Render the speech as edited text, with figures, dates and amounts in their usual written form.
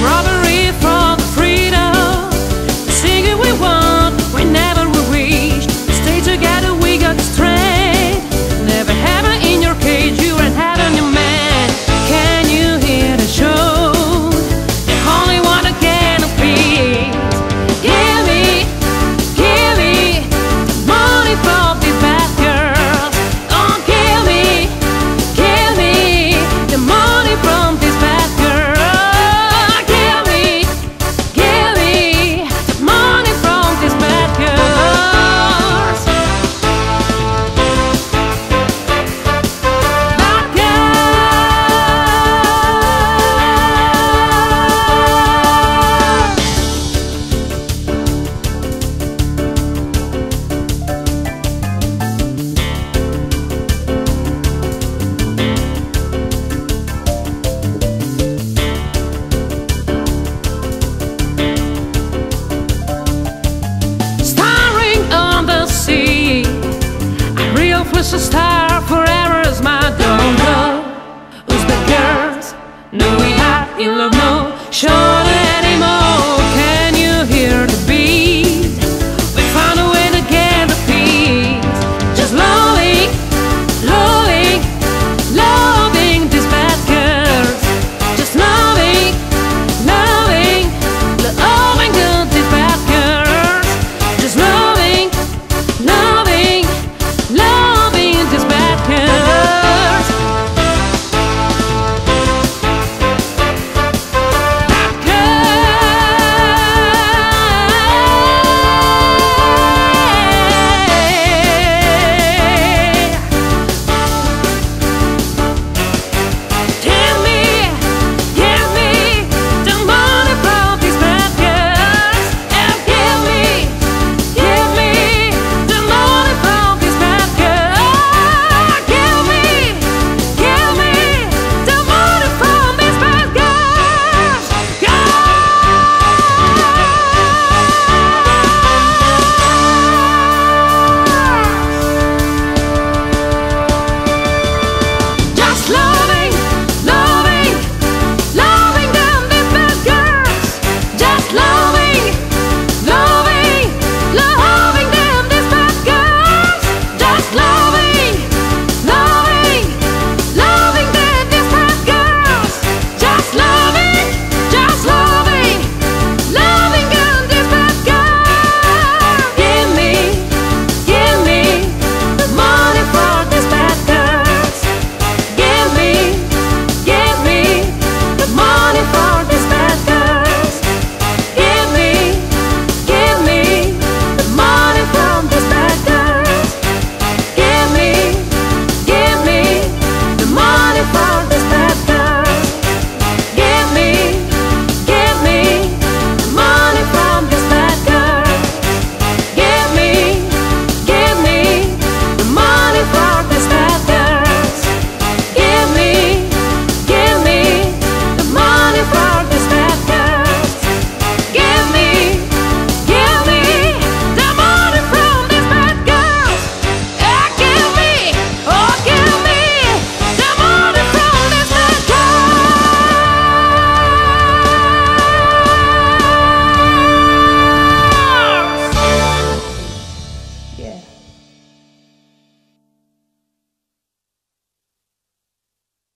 Robbery for the freedom, sing it we want whenever we wish. Stay together, we got strength. Never have it in your cage, you ain't having your man. Can you hear the show? They only want to get a piece. Give me the money from these bad girls. Don't give me the money from these bad girls. Was a star forever is mine.